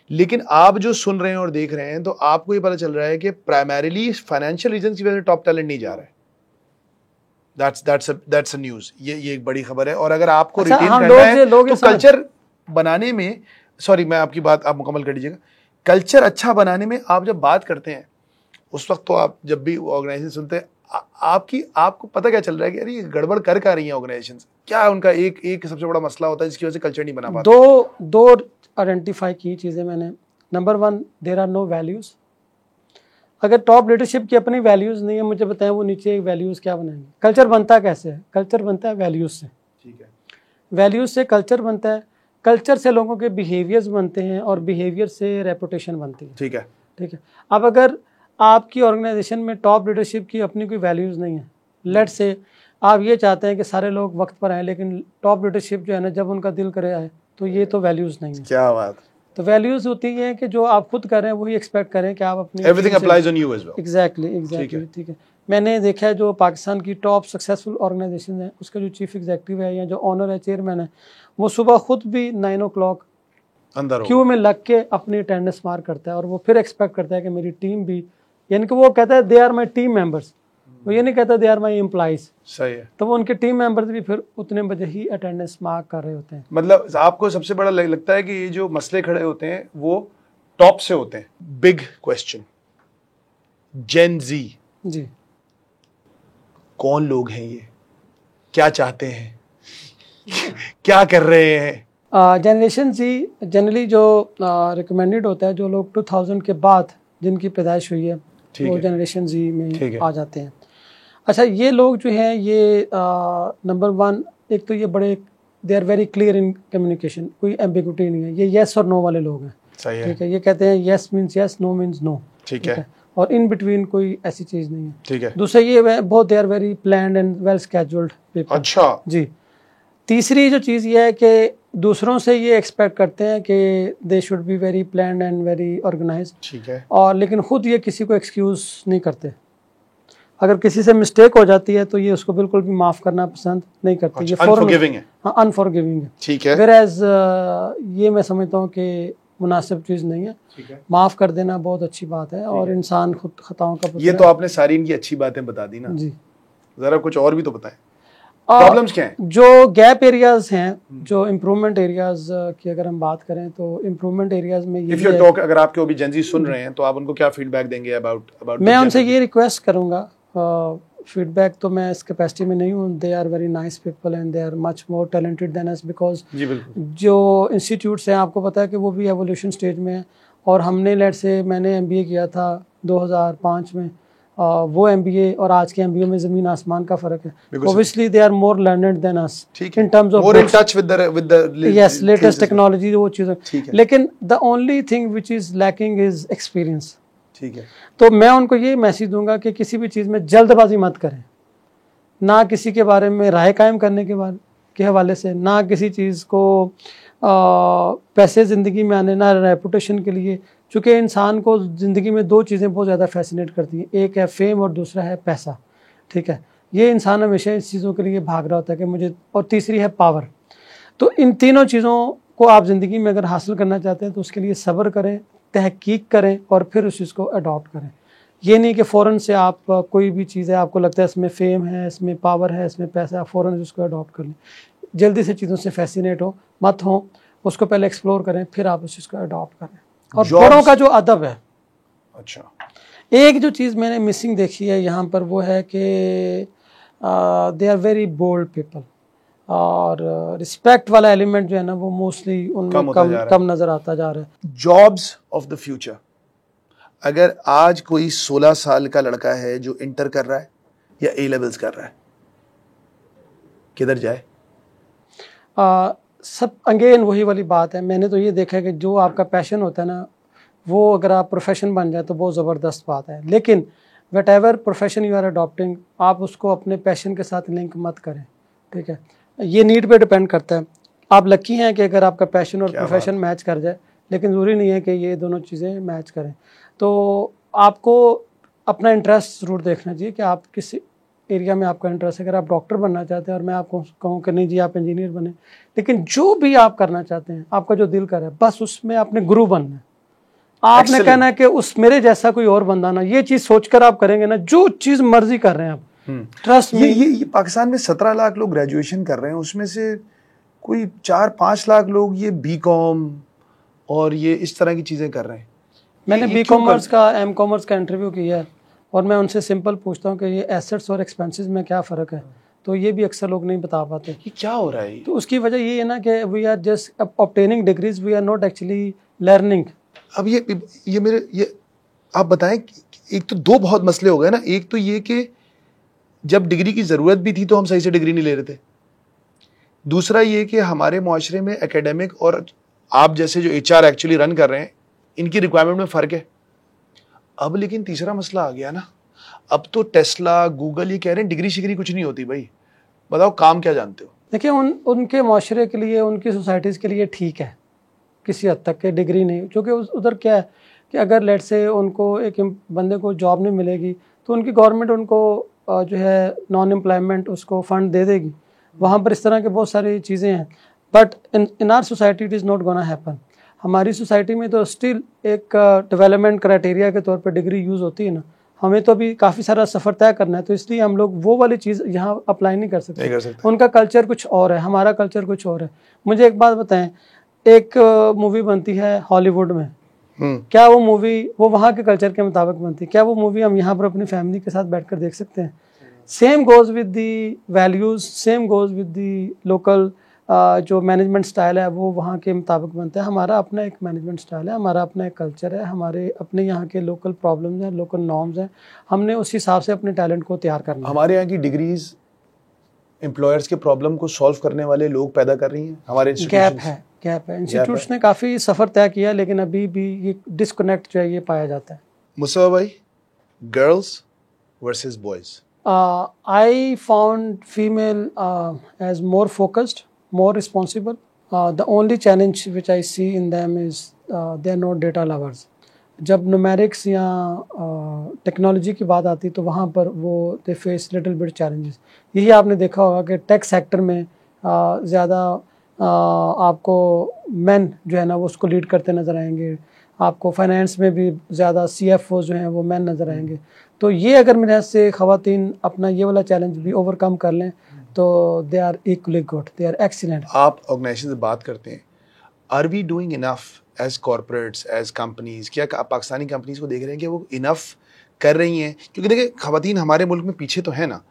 लेकिन आप जो सुन रहे हैं और देख रहे हैं, तो आपको ये पता चल रहा है कि प्राइमरीली फाइनेंशियल रीजन की वजह से टॉप टैलेंट नहीं जा रहा है। That's a news. ये एक बड़ी खबर है। और अगर आपको रिटेन करना है तो कल्चर बनाने में, सॉरी मैं आपकी बात आप मुकम्मल कर दीजिएगा, कल्चर अच्छा बनाने में आप जब बात करते हैं उस वक्त तो आप जब भी ऑर्गेनाइजेशन सुनते हैं आपको पता क्या चल रहा है कि अरे ये गड़बड़ कर रही है ऑर्गेनाइजेशन, क्या उनका एक सबसे बड़ा मसला होता है जिसकी वजह से कल्चर नहीं बना पाता? दो आइडेंटिफाई की चीज़ें मैंने। Number 1, there are no values. अगर टॉप लीडरशिप की अपनी वैल्यूज़ नहीं है, मुझे बताएं वो नीचे वैल्यूज़ क्या बनाएंगे? कल्चर बनता कैसे है? कल्चर बनता है वैल्यूज़ से। ठीक है। वैल्यूज से कल्चर बनता है, कल्चर से लोगों के बिहेवियर्स बनते हैं और बिहेवियर से रेपुटेशन बनती है। ठीक है। ठीक है। अब अगर आपकी ऑर्गेनाइजेशन में टॉप लीडरशिप की अपनी कोई वैल्यूज़ नहीं है, लेट्स से आप ये चाहते हैं कि सारे लोग वक्त पर आए, लेकिन टॉप लीडरशिप जो है ना जब उनका दिल करे आए, तो ये तो वैल्यूज़ नहीं है। क्या बात। तो वैल्यूज़ होती है कि जो आप खुद कर रहे हैं वही एक्सपेक्ट करें कि आप अपनी everything applies on you as well. Exactly. ठीक है। मैंने देखा है जो पाकिस्तान की टॉप सक्सेसफुल ऑर्गेनाइजेशन है, उसका जो चीफ एग्जीक्यूटिव है या जो ऑनर है, चेयरमैन है, वो सुबह खुद भी 9 o'clock अंदर क्यू में लग के अपनी अटेंडेंस मार करता है और वो फिर एक्सपेक्ट करता है कि मेरी टीम भी, यानी कि वो कहता है they are my team members, वो ये नहीं कहता दे आर माई एम्प्लॉइज। सही है। तो वो उनके टीम मेंबर्स भी फिर उतने बजे ही अटेंडेंस मार्क कर रहे होते हैं। मतलब आपको सबसे बड़ा लगता है कि ये जो मसले खड़े होते हैं वो टॉप से होते हैं। बिग क्वेश्चन, जेन जी जी, कौन लोग हैं ये, क्या चाहते हैं, क्या कर रहे हैं? जनरेशन जी जनरली जो रिकमेंडेड होता है, जो लोग 2000 के बाद जिनकी पैदाइश हुई है वो जनरेशन जी में आ जाते हैं। अच्छा, ये लोग जो हैं ये नंबर 1, एक तो ये बड़े they are very clear in communication, कोई एम्बिगुइटी नहीं है, ये येस और नो वाले लोग हैं। सही है। ठीक है, ये कहते हैं yes means yes, no means no. ठीक है। और इन बिटवीन कोई ऐसी चीज नहीं है। ठीक है। दूसरा ये बहुत they are very planned and well scheduled people. अच्छा जी। तीसरी जो चीज़ ये है कि दूसरों से ये एक्सपेक्ट करते हैं कि they should be very planned and very organised. ठीक है। और लेकिन खुद ये किसी को एक्सक्यूज नहीं करते। अगर किसी से मिस्टेक हो जाती है तो ये उसको बिल्कुल भी माफ़ करना पसंद नहीं करती। अच्छा, ये अनफॉरगिविंग है। हाँ, अनफॉरगिविंग है। ठीक है। वेयरएज ये मैं समझता हूँ कि मुनासिब चीज़ नहीं है। ठीक है। माफ़ कर देना बहुत अच्छी बात है और इंसान खुद खताओं का ये तो आपने सारी इनकी अच्छी बातें बता दी ना। जी। जरा कुछ और भी तो बताएं, प्रॉब्लम्स क्या हैं? जो गैप एरियाज हैं, जो इम्प्रूवमेंट एरियाज की अगर हम बात करें तो इम्प्रूवमेंट एरियाज में ये है, अगर आपके अभी जेन जी सुन रहे हैं तो आप उनको क्या फीडबैक देंगे अबाउट? मैं उनसे ये रिक्वेस्ट करूंगा, फीडबैक तो मैं इस कैपेसिटी में नहीं हूँ, they are very nice people and they are much more talented than us, because जो इंस्टीट्यूट्स हैं आपको पता है कि वो भी एवोल्यूशन स्टेज में है। और हमने लेट से मैंने MBA किया था 2005 में, वो MBA और आज के MBA में ज़मीन आसमान का फ़र्क है। Obviously they are more learned than us in terms of more in touch with the yes latest technology, वो चीज़ें। लेकिन the only thing which is lacking is experience. ठीक है। तो मैं उनको ये मैसेज दूंगा कि किसी भी चीज़ में जल्दबाजी मत करें, ना किसी के बारे में राय कायम करने के हवाले से, ना किसी चीज़ को पैसे ज़िंदगी में आने, ना रेपुटेशन के लिए। चूँकि इंसान को ज़िंदगी में 2 चीज़ें बहुत ज़्यादा फैसिनेट करती हैं, एक है फेम और दूसरा है पैसा। ठीक है, ये इंसान हमेशा इस चीज़ों के लिए भाग रहा होता है कि मुझे, और तीसरी है पावर। तो इन तीनों चीज़ों को आप ज़िंदगी में अगर हासिल करना चाहते हैं तो उसके लिए सब्र करें, तहकीक करें और फिर उस चीज़ को अडॉप्ट करें। ये नहीं कि फ़ौरन से आप कोई भी चीज़ है, आपको लगता है इसमें फेम है, इसमें पावर है, इसमें पैसा है, फ़ौरन उसको अडॉप्ट कर लें। जल्दी से चीज़ों से फैसिनेट मत हो, उसको पहले एक्सप्लोर करें, फिर आप उस चीज़ को अडॉप्ट करें। और बड़ों का जो अदब है, अच्छा, एक जो चीज़ मैंने मिसिंग देखी है यहाँ पर वो है कि they are very bold people, और रिस्पेक्ट वाला एलिमेंट जो है ना वो मोस्टली उनमें कम नज़र आता जा रहा है। जॉब्स ऑफ द फ्यूचर, अगर आज कोई 16 साल का लड़का है जो इंटर कर रहा है या A लेवल्स कर रहा है, किधर जाए? सब अगेन वही वाली बात है। मैंने तो ये देखा है कि जो आपका पैशन होता है ना, वो अगर आप प्रोफेशन बन जाए तो बहुत ज़बरदस्त बात है। लेकिन whatever profession you are adopting, आप उसको अपने पैशन के साथ लिंक मत करें। ठीक है, ये नीड पे डिपेंड करता है। आप लकी हैं कि अगर आपका पैशन और प्रोफेशन मैच कर जाए, लेकिन ज़रूरी नहीं है कि ये दोनों चीज़ें मैच करें। तो आपको अपना इंटरेस्ट ज़रूर देखना चाहिए कि आप किस एरिया में आपका इंटरेस्ट है। अगर आप डॉक्टर बनना चाहते हैं और मैं आपको कहूँ कि नहीं जी आप इंजीनियर बने, लेकिन जो भी आप करना चाहते हैं, आपका जो दिल कर है, बस उसमें आपने गुरु बनना है। आपने कहना है कि उस मेरे जैसा कोई और बंदा ना, ये चीज़ सोचकर आप करेंगे ना, जो चीज़ मर्जी कर रहे हैं आप, ट्रस्ट में। ये पाकिस्तान में 17 लाख लोग ग्रेजुएशन कर रहे हैं, उसमें से कोई 4-5 लाख लोग ये B.Com और ये इस तरह की चीज़ें कर रहे हैं। मैंने B.Comers का M.Comers का इंटरव्यू किया है और मैं उनसे सिंपल पूछता हूँ कि ये एसेट्स और एक्सपेंसेस में क्या फ़र्क है, तो ये भी अक्सर लोग नहीं बता पाते। ये क्या हो रहा है? तो उसकी वजह ये है ना कि we are just obtaining degrees, we are not actually learning. अब ये आप बताएं, एक तो 2 बहुत मसले हो गए ना। एक तो ये कि जब डिग्री की ज़रूरत भी थी तो हम सही से डिग्री नहीं ले रहे थे। दूसरा ये कि हमारे मुआशरे में एकेडमिक और आप जैसे जो HR एक्चुअली रन कर रहे हैं, इनकी रिक्वायरमेंट में फ़र्क है। अब लेकिन तीसरा मसला आ गया ना, अब तो टेस्ला, गूगल ये कह रहे हैं डिग्री शिग्री कुछ नहीं होती भाई, बताओ काम क्या जानते हो। देखिए उनके माशरे के लिए, उनकी सोसाइटीज़ के लिए ठीक है किसी हद तक के, डिग्री नहीं, क्योंकि उधर क्या है कि अगर लेट से उनको एक बंदे को जॉब नहीं मिलेगी तो उनकी गवर्नमेंट उनको जो है नॉन एम्प्लॉयमेंट उसको फ़ंड दे देगी। वहाँ पर इस तरह के बहुत सारी चीज़ें हैं, but in our society it is not gonna happen. हमारी सोसाइटी में तो स्टिल एक डेवलपमेंट क्राइटेरिया के तौर पर डिग्री यूज़ होती है ना, हमें तो अभी काफ़ी सारा सफ़र तय करना है, तो इसलिए हम लोग वो वाली चीज़ यहाँ अप्लाई नहीं कर सकते। उनका कल्चर कुछ और है, हमारा कल्चर कुछ और है। मुझे एक बात बताएं, एक मूवी बनती है हॉलीवुड में, क्या वो मूवी वो वहाँ के कल्चर के मुताबिक बनती है? क्या वो मूवी हम यहाँ पर अपनी फैमिली के साथ बैठकर देख सकते हैं? Same goes with the values, same goes with the local जो मैनेजमेंट स्टाइल है वो वहाँ के मुताबिक बनता है। हमारा अपना एक मैनेजमेंट स्टाइल है, हमारा अपना एक कल्चर है, हमारे अपने यहाँ के लोकल प्रॉब्लम्स हैं, लोकल नॉर्म्स हैं, हमने उस हिसाब से अपने टैलेंट को तैयार करना है। हमारे यहाँ की डिग्रीज एम्प्लॉयर्स के प्रॉब्लम को सॉल्व करने वाले लोग पैदा कर रही हैं। हमारे गैप है। इंस्टीट्यूट्स ने काफ़ी सफ़र तय किया, लेकिन अभी भी ये डिस्कनेक्ट जो है ये पाया जाता है। मुस्तफा भाई, girls versus boys, I found female as more focused, more responsible. The only challenge which I see in them is they are not data lovers. जब न्यूमेरिक्स या टेक्नोलॉजी की बात आती तो वहाँ पर वो they face little bit challenges. यही आपने देखा होगा कि टेक सेक्टर में ज़्यादा आपको मैन जो है ना वो उसको लीड करते नज़र आएंगे, आपको फाइनेंस में भी ज़्यादा CFO जो हैं वो मैन नज़र आएंगे। तो ये अगर मेरे हाथ से ख़वातीन अपना ये वाला चैलेंज भी ओवरकम कर लें तो they are equally good, they are excellent. आप ऑर्गेनाइजेशन से बात करते हैं, are we doing enough as corporates, as companies? क्या आप पाकिस्तानी कंपनीज को देख रहे हैं कि वो इनफ कर रही हैं? क्योंकि देखिए ख़वातीन हमारे मुल्क में पीछे तो है ना,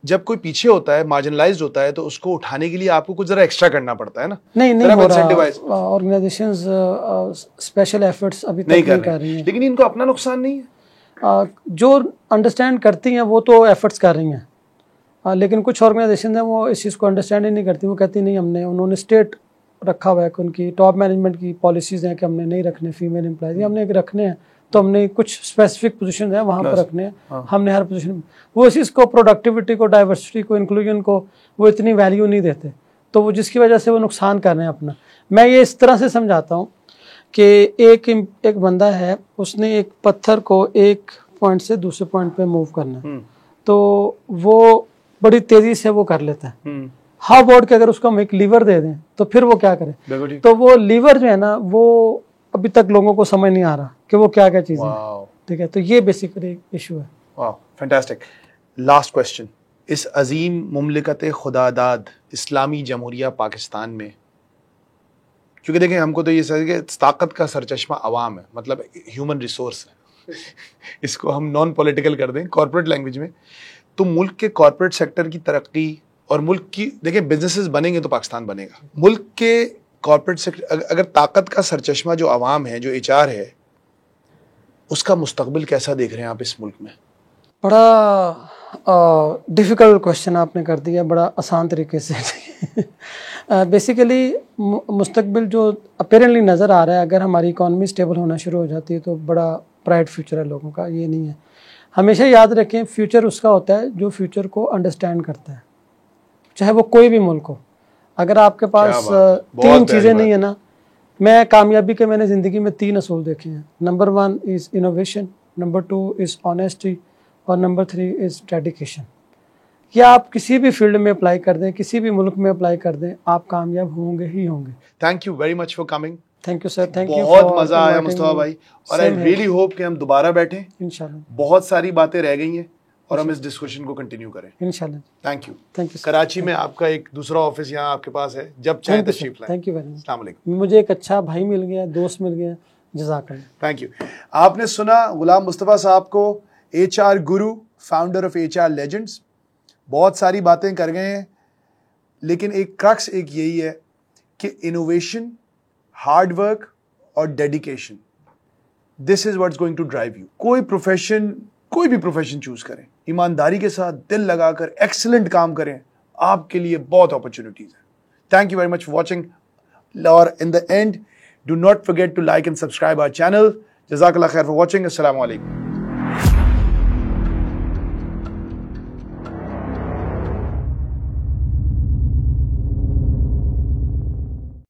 जब कोई पीछे होता है, मार्जिनलाइज्ड होता है, तो उसको उठाने के लिए आपको कुछ ज़रा एक्स्ट्रा करना पड़ता है ना। नहीं हो रहा, ऑर्गेनाइजेशंस स्पेशल एफर्ट्स अभी तक नहीं कर रही हैं, लेकिन इनको अपना नुकसान नहीं है। जो अंडरस्टैंड करती हैं वो तो एफर्ट्स कर रही हैं, लेकिन कुछ ऑर्गेनाइजेशन हैं वो इस चीज़ को अंडरस्टैंड ही नहीं करती। वो कहती नहीं, उन्होंने स्टेट रखा हुआ है कि उनकी टॉप मैनेजमेंट की पॉलिसीज़ हैं कि हमने नहीं रखने फीमेल एम्प्लॉयज़, हमने रखने हैं तो हमने कुछ स्पेसिफिक पोजीशन है वहाँ पर रखने हैं, हमने हर पोजीशन। वो इस चीज़ को, प्रोडक्टिविटी को, डाइवर्सिटी को, इंक्लूजन को वो इतनी वैल्यू नहीं देते, तो वो जिसकी वजह से वो नुकसान कर रहे हैं अपना। मैं ये इस तरह से समझाता हूँ कि एक बंदा है, उसने एक पत्थर को एक पॉइंट से दूसरे पॉइंट पे मूव करना है, तो वो बड़ी तेज़ी से वो कर लेता है। हाउ अबाउट के अगर उसको हम एक लीवर दे दें तो फिर वो क्या करे? तो वो लीवर जो है ना वो अभी तक लोगों को समझ नहीं आ रहा कि वो क्या क्या चीज़ें हैं। ठीक है, तो ये बेसिकली इशू है। वाह, फैंटास्टिक। लास्ट क्वेश्चन, इस अजीम मुमलिकत खुदादाद इस्लामी जमहूरिया पाकिस्तान में, क्योंकि देखें हमको तो ये कि ताकत का सरचश्मा अवाम है, मतलब ह्यूमन रिसोर्स है इसको हम नॉन पॉलिटिकल कर दें कॉर्पोरेट लैंग्वेज में, तो मुल्क के कॉर्पोरेट सेक्टर की तरक्की और मुल्क की, देखें बिजनेसेस बनेंगे तो पाकिस्तान बनेगा। मुल्क के कॉर्पोरेट सेक्टर, अगर ताकत का सरचश्मा जो अवाम है, जो HR है, उसका मुस्तकबिल कैसा देख रहे हैं आप इस मुल्क में? बड़ा डिफ़िकल्ट क्वेश्चन आपने कर दिया बड़ा आसान तरीके से। बेसिकली मुस्तकबिल जो अपेरेंटली नज़र आ रहा है, अगर हमारी इकॉनमी स्टेबल होना शुरू हो जाती है तो बड़ा ब्राइट फ्यूचर है लोगों का, ये नहीं है। हमेशा याद रखें, फ्यूचर उसका होता है जो फ्यूचर को अंडरस्टैंड करता है, चाहे वो कोई भी मुल्क हो। अगर आपके पास 3 चीज़ें नहीं है ना, मैं कामयाबी के मैंने ज़िंदगी में 3 असूल देखे हैं। Number 1 is innovation, number 2 is honesty और नंबर 3 इज़ डेडिकेशन। या आप किसी भी फील्ड में अप्लाई कर दें, किसी भी मुल्क में अप्लाई कर दें, आप कामयाब होंगे ही होंगे। Thank you very much for coming. Thank you sir, thank you. बहुत मज़ा आया मुस्तफा भाई, और आई रियली होप कि हम दोबारा बैठें इंशाल्लाह। बहुत सारी बातें रह गई हैं और हम इस डिस्कशन को कंटिन्यू करें इंशाल्लाह। Thank you. कराची में आपका एक दूसरा ऑफिस यहाँ आपके पास है, जब चाहे तशरीफ लाएं। Thank you very much. अस्सलाम वालेकुम। मुझे एक अच्छा भाई मिल गया, दोस्त मिल गया, जज़ाकल्लाह। Thank you. आपने सुना गुलाम मुस्तफा साहब को, HR Guru, founder of HR legends. बहुत सारी बातें कर गए हैं, लेकिन एक क्रक्स एक यही है कि इनोवेशन, हार्ड वर्क और dedication, this is what's going to drive you. कोई भी प्रोफेशन चूज करें, ईमानदारी के साथ दिल लगाकर एक्सीलेंट काम करें, आपके लिए बहुत अपॉर्चुनिटीज है। Thank you very much for watching. Or in the end, do not forget to like and subscribe our channel. Jazakallah khair for watching. Assalamu alaikum.